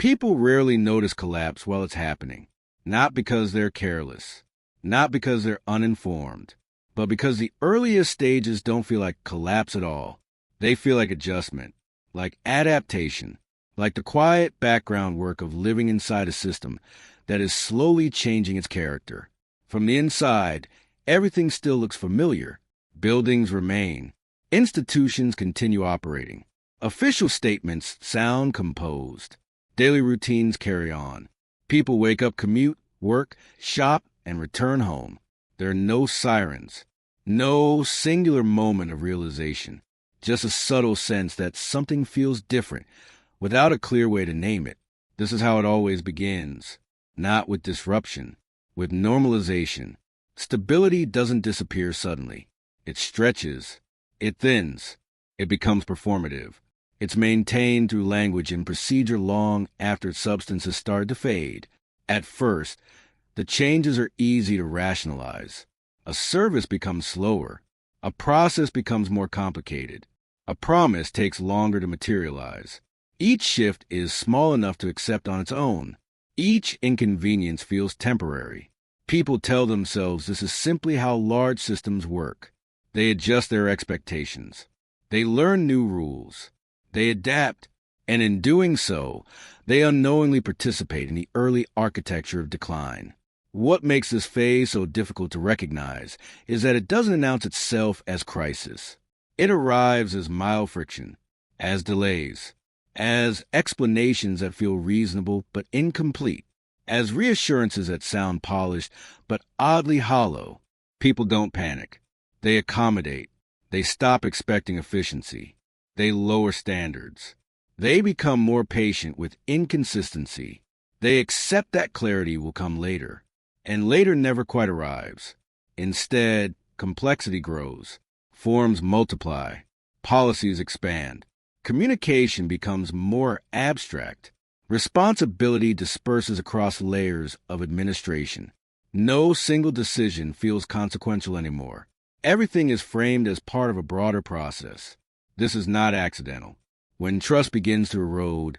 People rarely notice collapse while it's happening, not because they're careless, not because they're uninformed, but because the earliest stages don't feel like collapse at all. They feel like adjustment, like adaptation, like the quiet background work of living inside a system that is slowly changing its character. From the inside, everything still looks familiar. Buildings remain. Institutions continue operating. Official statements sound composed. Daily routines carry on. People wake up, commute, work, shop, and return home. There are no sirens, no singular moment of realization, just a subtle sense that something feels different without a clear way to name it. This is how it always begins, not with disruption, with normalization. Stability doesn't disappear suddenly. It stretches, it thins, it becomes performative. It's maintained through language and procedure long after its substance has started to fade. At first, the changes are easy to rationalize. A service becomes slower. A process becomes more complicated. A promise takes longer to materialize. Each shift is small enough to accept on its own. Each inconvenience feels temporary. People tell themselves this is simply how large systems work. They adjust their expectations. They learn new rules. They adapt, and in doing so, they unknowingly participate in the early architecture of decline. What makes this phase so difficult to recognize is that it doesn't announce itself as crisis. It arrives as mild friction, as delays, as explanations that feel reasonable but incomplete, as reassurances that sound polished but oddly hollow. People don't panic. They accommodate. They stop expecting efficiency. They lower standards. They become more patient with inconsistency. They accept that clarity will come later, and later never quite arrives. Instead, complexity grows, forms multiply, policies expand. Communication becomes more abstract. Responsibility disperses across layers of administration. No single decision feels consequential anymore. Everything is framed as part of a broader process. This is not accidental. When trust begins to erode,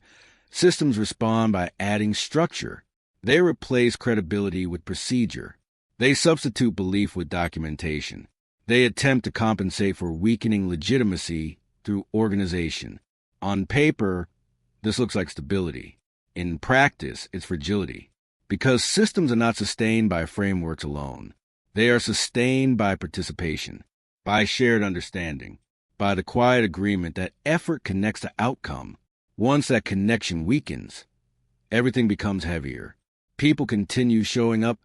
systems respond by adding structure. They replace credibility with procedure. They substitute belief with documentation. They attempt to compensate for weakening legitimacy through organization. On paper, this looks like stability. In practice, it's fragility. Because systems are not sustained by frameworks alone. They are sustained by participation, by shared understanding, by the quiet agreement that effort connects to outcome. Once that connection weakens, everything becomes heavier. People continue showing up,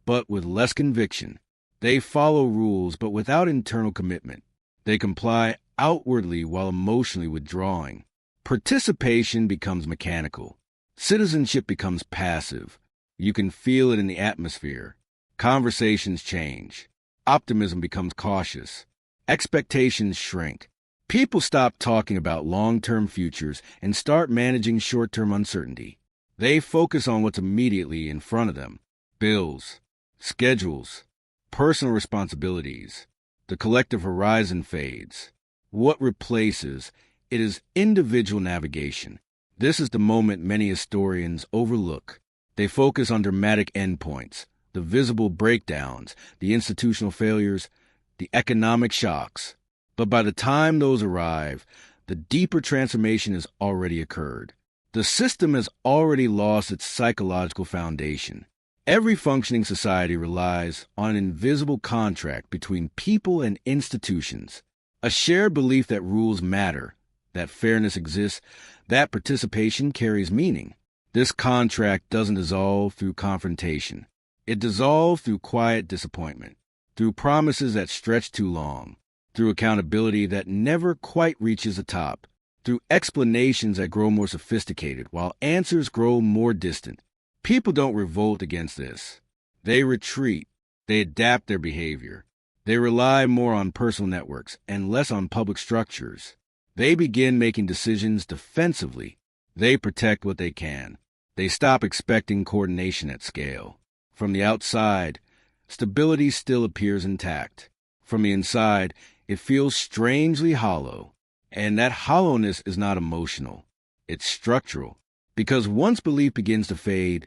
but with less conviction. They follow rules, but without internal commitment. They comply outwardly while emotionally withdrawing. Participation becomes mechanical. Citizenship becomes passive. You can feel it in the atmosphere. Conversations change. Optimism becomes cautious. Expectations shrink. People stop talking about long-term futures and start managing short-term uncertainty. They focus on what's immediately in front of them. Bills, schedules, personal responsibilities. The collective horizon fades. What replaces it is individual navigation. This is the moment many historians overlook. They focus on dramatic endpoints, the visible breakdowns, the institutional failures, the economic shocks. But by the time those arrive, the deeper transformation has already occurred. The system has already lost its psychological foundation. Every functioning society relies on an invisible contract between people and institutions, a shared belief that rules matter, that fairness exists, that participation carries meaning. This contract doesn't dissolve through confrontation. It dissolves through quiet disappointment, through promises that stretch too long, through accountability that never quite reaches the top, through explanations that grow more sophisticated while answers grow more distant. People don't revolt against this. They retreat. They adapt their behavior. They rely more on personal networks and less on public structures. They begin making decisions defensively. They protect what they can. They stop expecting coordination at scale. From the outside, stability still appears intact. From the inside, it feels strangely hollow. And that hollowness is not emotional. It's structural. Because once belief begins to fade,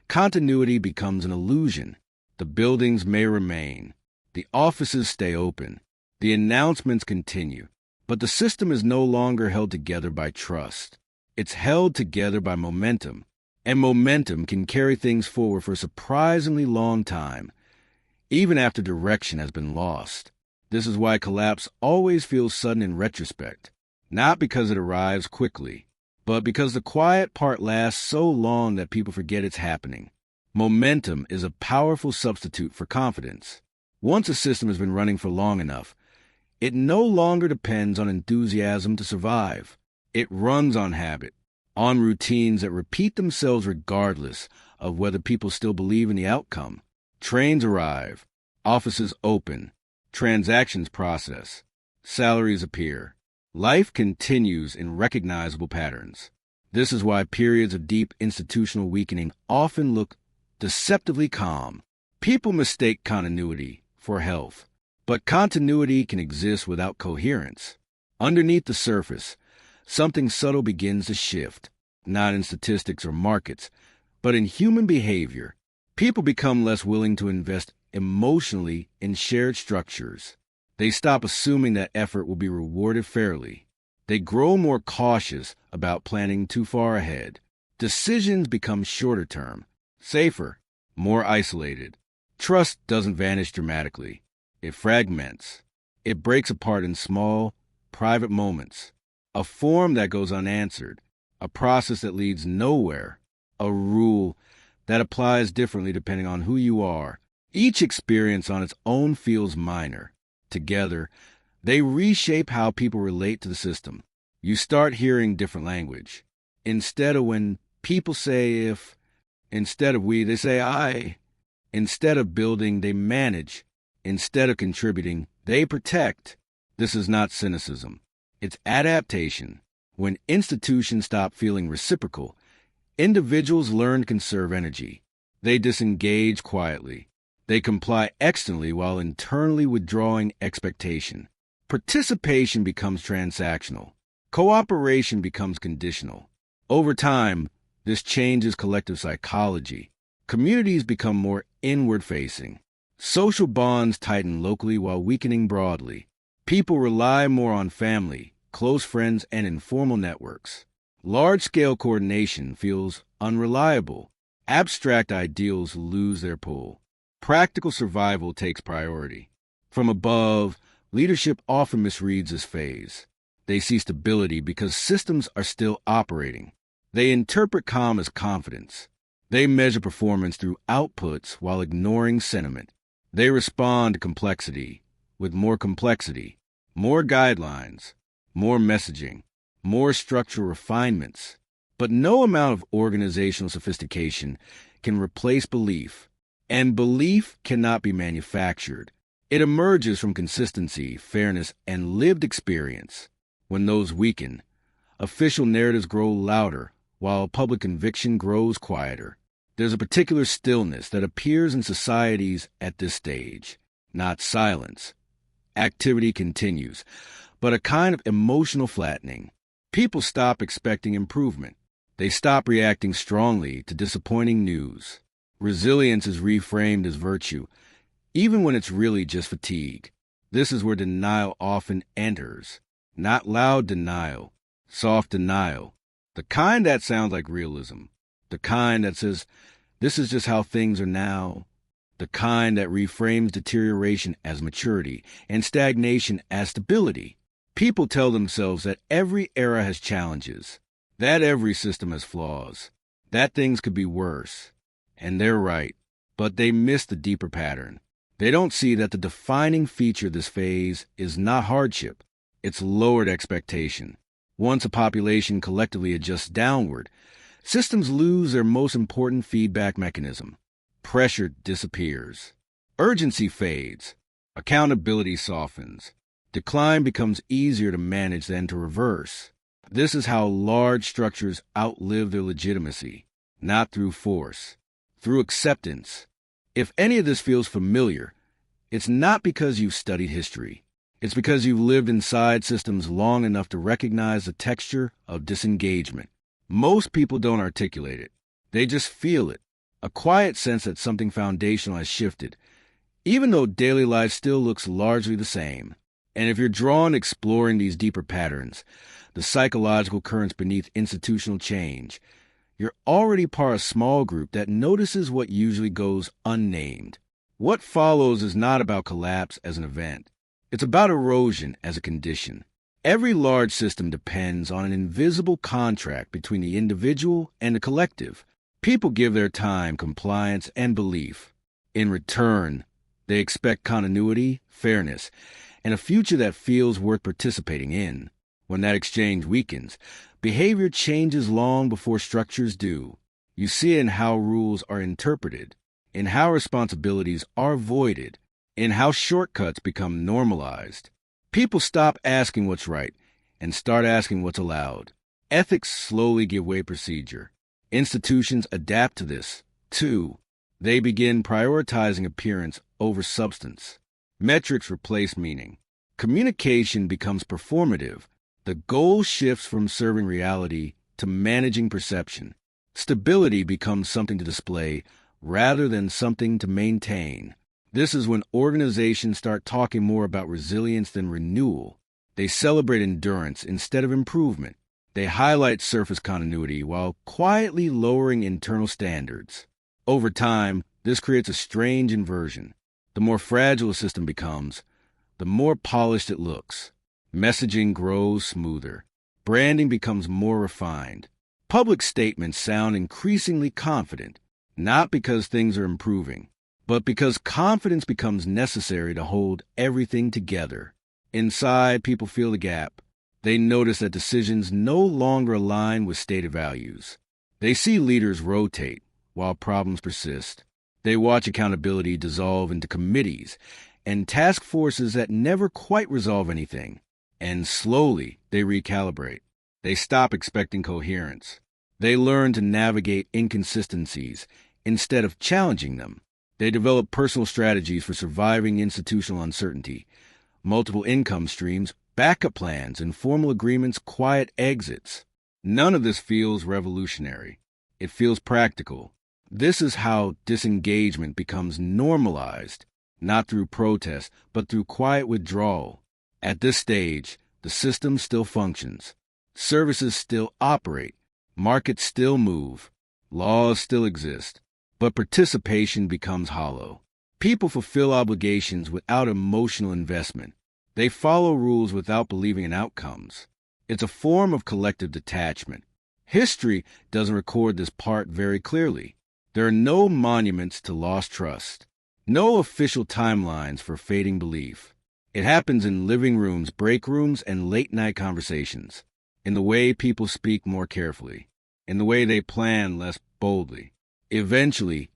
continuity becomes an illusion. The buildings may remain. The offices stay open. The announcements continue. But the system is no longer held together by trust. It's held together by momentum. And momentum can carry things forward for a surprisingly long time, even after direction has been lost. This is why collapse always feels sudden in retrospect, not because it arrives quickly, but because the quiet part lasts so long that people forget it's happening. Momentum is a powerful substitute for confidence. Once a system has been running for long enough, it no longer depends on enthusiasm to survive. It runs on habit, on routines that repeat themselves regardless of whether people still believe in the outcome. Trains arrive, offices open, transactions process, salaries appear. Life continues in recognizable patterns. This is why periods of deep institutional weakening often look deceptively calm. People mistake continuity for health, but continuity can exist without coherence. Underneath the surface, something subtle begins to shift, not in statistics or markets, but in human behavior. People become less willing to invest emotionally in shared structures. They stop assuming that effort will be rewarded fairly. They grow more cautious about planning too far ahead. Decisions become shorter term, safer, more isolated. Trust doesn't vanish dramatically. It fragments. It breaks apart in small, private moments. A form that goes unanswered. A process that leads nowhere. A rule that applies differently depending on who you are. Each experience on its own feels minor. Together, they reshape how people relate to the system. You start hearing different language. Instead of when people say if, instead of we, they say I. Instead of building, they manage. Instead of contributing, they protect. This is not cynicism. It's adaptation. When institutions stop feeling reciprocal, individuals learn to conserve energy. They disengage quietly. They comply externally while internally withdrawing expectation. Participation becomes transactional. Cooperation becomes conditional. Over time, this changes collective psychology. Communities become more inward-facing. Social bonds tighten locally while weakening broadly. People rely more on family, close friends, and informal networks. Large-scale coordination feels unreliable. Abstract ideals lose their pull. Practical survival takes priority. From above, leadership often misreads this phase. They see stability because systems are still operating. They interpret calm as confidence. They measure performance through outputs while ignoring sentiment. They respond to complexity with more complexity, more guidelines, more messaging, more structural refinements. But no amount of organizational sophistication can replace belief. And belief cannot be manufactured. It emerges from consistency, fairness, and lived experience. When those weaken, official narratives grow louder, while public conviction grows quieter. There's a particular stillness that appears in societies at this stage. Not silence. Activity continues, but a kind of emotional flattening. People stop expecting improvement. They stop reacting strongly to disappointing news. Resilience is reframed as virtue, even when it's really just fatigue. This is where denial often enters. Not loud denial, soft denial. The kind that sounds like realism. The kind that says, this is just how things are now. The kind that reframes deterioration as maturity and stagnation as stability. People tell themselves that every era has challenges, that every system has flaws, that things could be worse. And they're right, but they miss the deeper pattern. They don't see that the defining feature of this phase is not hardship, it's lowered expectation. Once a population collectively adjusts downward, systems lose their most important feedback mechanism. Pressure disappears. Urgency fades. Accountability softens. Decline becomes easier to manage than to reverse. This is how large structures outlive their legitimacy, not through force. Through acceptance. If any of this feels familiar, it's not because you've studied history. It's because you've lived inside systems long enough to recognize the texture of disengagement. Most people don't articulate it. They just feel it, a quiet sense that something foundational has shifted, even though daily life still looks largely the same. And if you're drawn to exploring these deeper patterns, the psychological currents beneath institutional change, you're already part of a small group that notices what usually goes unnamed. What follows is not about collapse as an event. It's about erosion as a condition. Every large system depends on an invisible contract between the individual and the collective. People give their time, compliance, and belief. In return, they expect continuity, fairness, and a future that feels worth participating in. When that exchange weakens, behavior changes long before structures do. You see it in how rules are interpreted, in how responsibilities are avoided, in how shortcuts become normalized. People stop asking what's right and start asking what's allowed. Ethics slowly give way to procedure. Institutions adapt to this, too. They begin prioritizing appearance over substance. Metrics replace meaning. Communication becomes performative. The goal shifts from serving reality to managing perception. Stability becomes something to display rather than something to maintain. This is when organizations start talking more about resilience than renewal. They celebrate endurance instead of improvement. They highlight surface continuity while quietly lowering internal standards. Over time, this creates a strange inversion. The more fragile a system becomes, the more polished it looks. Messaging grows smoother. Branding becomes more refined. Public statements sound increasingly confident, not because things are improving, but because confidence becomes necessary to hold everything together. Inside, people feel the gap. They notice that decisions no longer align with stated values. They see leaders rotate while problems persist. They watch accountability dissolve into committees and task forces that never quite resolve anything. And slowly, they recalibrate. They stop expecting coherence. They learn to navigate inconsistencies instead of challenging them. They develop personal strategies for surviving institutional uncertainty, multiple income streams, backup plans, informal agreements, quiet exits. None of this feels revolutionary. It feels practical. This is how disengagement becomes normalized, not through protest, but through quiet withdrawal. At this stage, the system still functions. Services still operate. Markets still move. Laws still exist. But participation becomes hollow. People fulfill obligations without emotional investment. They follow rules without believing in outcomes. It's a form of collective detachment. History doesn't record this part very clearly. There are no monuments to lost trust, no official timelines for fading belief. It happens in living rooms, break rooms, and late-night conversations, in the way people speak more carefully, in the way they plan less boldly. Eventually,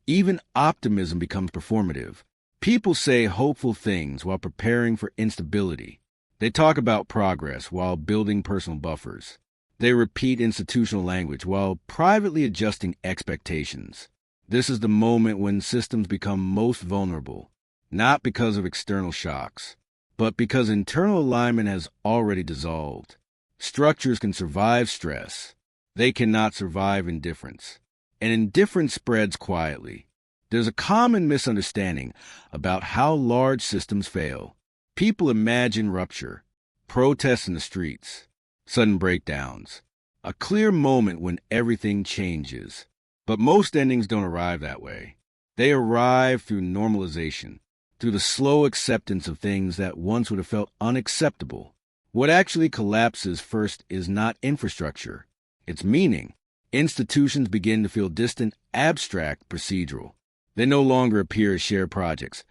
even optimism becomes performative. People say hopeful things while preparing for instability. They talk about progress while building personal buffers. They repeat institutional language while privately adjusting expectations. This is the moment when systems become most vulnerable, not because of external shocks, but because internal alignment has already dissolved. Structures can survive stress. They cannot survive indifference. And indifference spreads quietly. There's a common misunderstanding about how large systems fail. People imagine rupture, protests in the streets, sudden breakdowns, a clear moment when everything changes. But most endings don't arrive that way. They arrive through normalization, through the slow acceptance of things that once would have felt unacceptable. What actually collapses first is not infrastructure, it's meaning. Institutions begin to feel distant, abstract, procedural. They no longer appear as shared projects,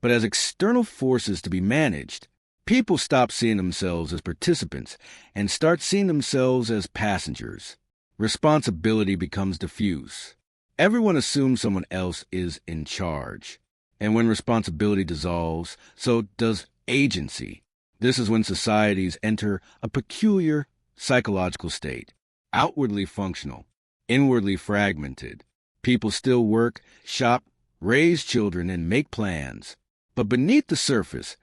but as external forces to be managed. People stop seeing themselves as participants and start seeing themselves as passengers. Responsibility becomes diffuse. Everyone assumes someone else is in charge. And when responsibility dissolves, so does agency. This is when societies enter a peculiar psychological state, outwardly functional, inwardly fragmented. People still work, shop, raise children, and make plans. But beneath the surface,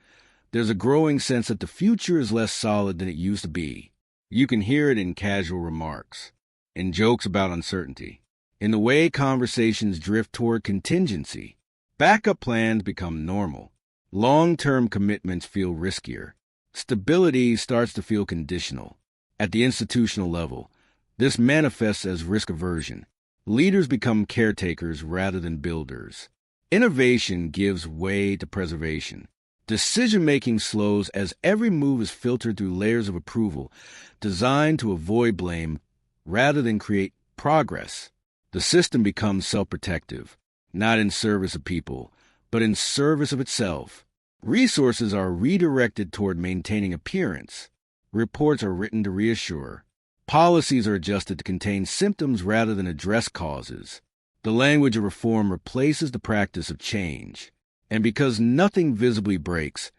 there's a growing sense that the future is less solid than it used to be. You can hear it in casual remarks. in jokes about uncertainty, in the way conversations drift toward contingency. Backup plans become normal. Long-term commitments feel riskier. Stability starts to feel conditional. At the institutional level, this manifests as risk aversion. Leaders become caretakers rather than builders. Innovation gives way to preservation. Decision-making slows as every move is filtered through layers of approval, designed to avoid blame rather than create progress. The system becomes self-protective, not in service of people, but in service of itself. Resources are redirected toward maintaining appearance. Reports are written to reassure. Policies are adjusted to contain symptoms rather than address causes. The language of reform replaces the practice of change. And because nothing visibly breaks,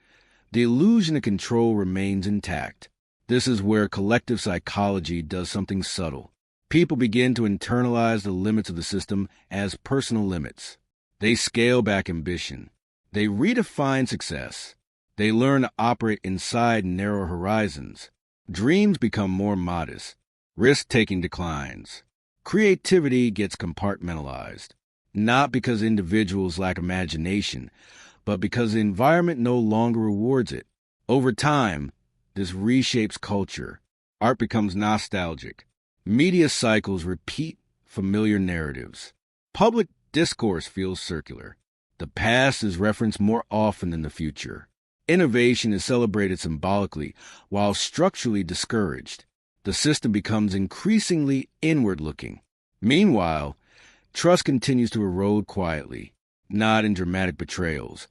the illusion of control remains intact. This is where collective psychology does something subtle. People begin to internalize the limits of the system as personal limits. They scale back ambition. They redefine success. They learn to operate inside narrow horizons. Dreams become more modest. Risk-taking declines. Creativity gets compartmentalized. Not because individuals lack imagination, but because the environment no longer rewards it. Over time, this reshapes culture. Art becomes nostalgic. Media cycles repeat familiar narratives. Public discourse feels circular. The past is referenced more often than the future. Innovation is celebrated symbolically, while structurally discouraged. The system becomes increasingly inward-looking. Meanwhile, trust continues to erode quietly, not in dramatic betrayals,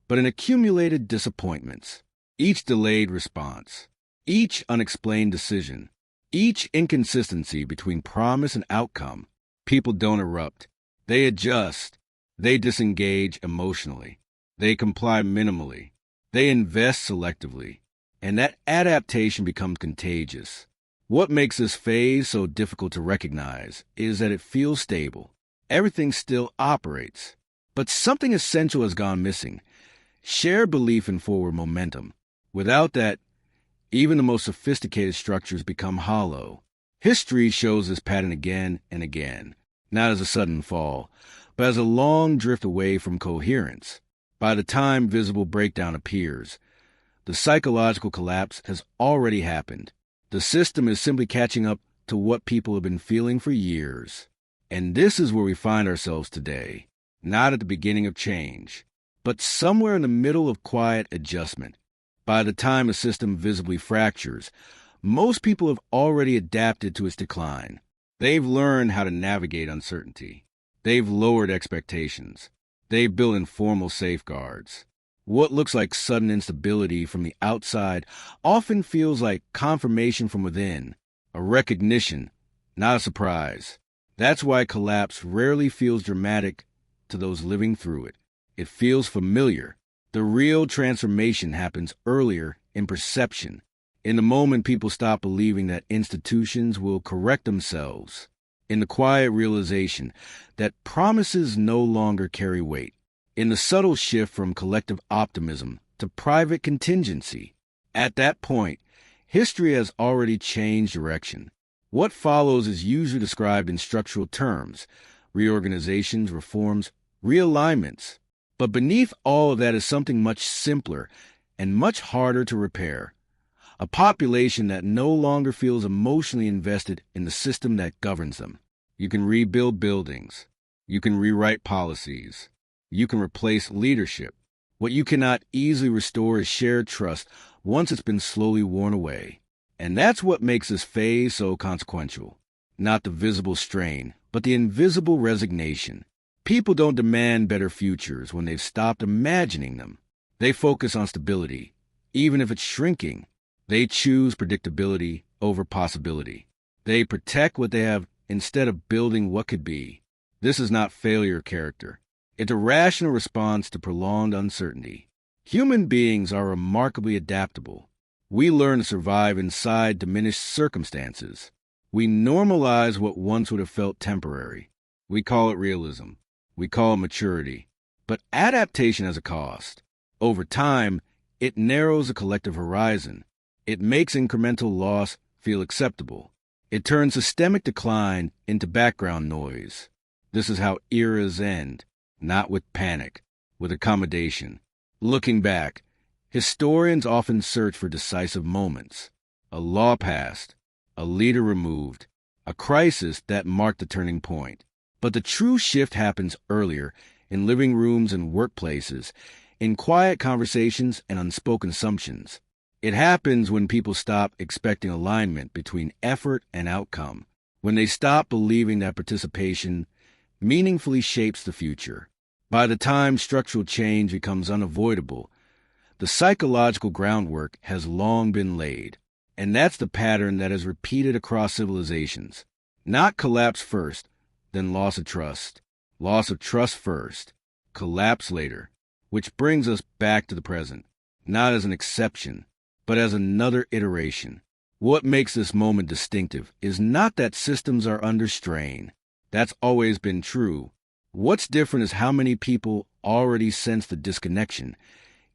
but in accumulated disappointments. Each delayed response, each unexplained decision, each inconsistency between promise and outcome. People don't erupt. They adjust. They disengage emotionally. They comply minimally. They invest selectively. And that adaptation becomes contagious. What makes this phase so difficult to recognize is that it feels stable. Everything still operates. But something essential has gone missing. Shared belief in forward momentum. Without that, even the most sophisticated structures become hollow. History shows this pattern again and again, not as a sudden fall, but as a long drift away from coherence. By the time visible breakdown appears, the psychological collapse has already happened. The system is simply catching up to what people have been feeling for years. And this is where we find ourselves today, not at the beginning of change, but somewhere in the middle of quiet adjustment. By the time a system visibly fractures, most people have already adapted to its decline. They've learned how to navigate uncertainty. They've lowered expectations. They've built informal safeguards. What looks like sudden instability from the outside often feels like confirmation from within, a recognition, not a surprise. That's why collapse rarely feels dramatic to those living through it. It feels familiar. The real transformation happens earlier in perception, in the moment people stop believing that institutions will correct themselves, in the quiet realization that promises no longer carry weight, in the subtle shift from collective optimism to private contingency. At that point, history has already changed direction. What follows is usually described in structural terms: reorganizations, reforms, realignments. But beneath all of that is something much simpler and much harder to repair. A population that no longer feels emotionally invested in the system that governs them. You can rebuild buildings. You can rewrite policies. You can replace leadership. What you cannot easily restore is shared trust once it's been slowly worn away. And that's what makes this phase so consequential. Not the visible strain, but the invisible resignation. People don't demand better futures when they've stopped imagining them. They focus on stability, even if it's shrinking. They choose predictability over possibility. They protect what they have instead of building what could be. This is not failure character. It's a rational response to prolonged uncertainty. Human beings are remarkably adaptable. We learn to survive inside diminished circumstances. We normalize what once would have felt temporary. We call it realism. We call it maturity. But adaptation has a cost. Over time, it narrows the collective horizon. It makes incremental loss feel acceptable. It turns systemic decline into background noise. This is how eras end, not with panic, with accommodation. Looking back, historians often search for decisive moments. A law passed, a leader removed, a crisis that marked the turning point. But the true shift happens earlier, in living rooms and workplaces, in quiet conversations and unspoken assumptions. It happens when people stop expecting alignment between effort and outcome, when they stop believing that participation meaningfully shapes the future. By the time structural change becomes unavoidable, the psychological groundwork has long been laid. And that's the pattern that is repeated across civilizations. Not collapse first, then loss of trust. Loss of trust first, collapse later. Which brings us back to the present, not as an exception, but as another iteration. What makes this moment distinctive is not that systems are under strain. That's always been true. What's different is how many people already sense the disconnection,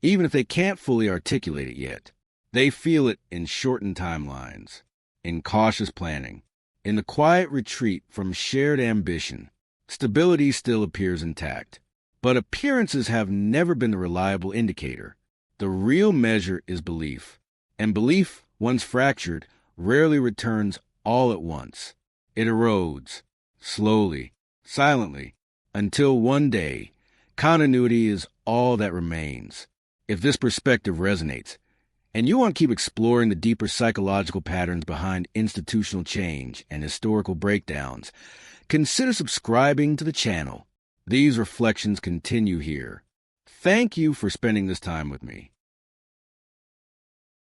even if they can't fully articulate it yet. They feel it in shortened timelines, in cautious planning, in the quiet retreat from shared ambition. Stability still appears intact. But appearances have never been the reliable indicator. The real measure is belief. And belief, once fractured, rarely returns all at once. It erodes, slowly, silently, until one day, continuity is all that remains. If this perspective resonates, and you want to keep exploring the deeper psychological patterns behind institutional change and historical breakdowns, consider subscribing to the channel. These reflections continue here. Thank you for spending this time with me.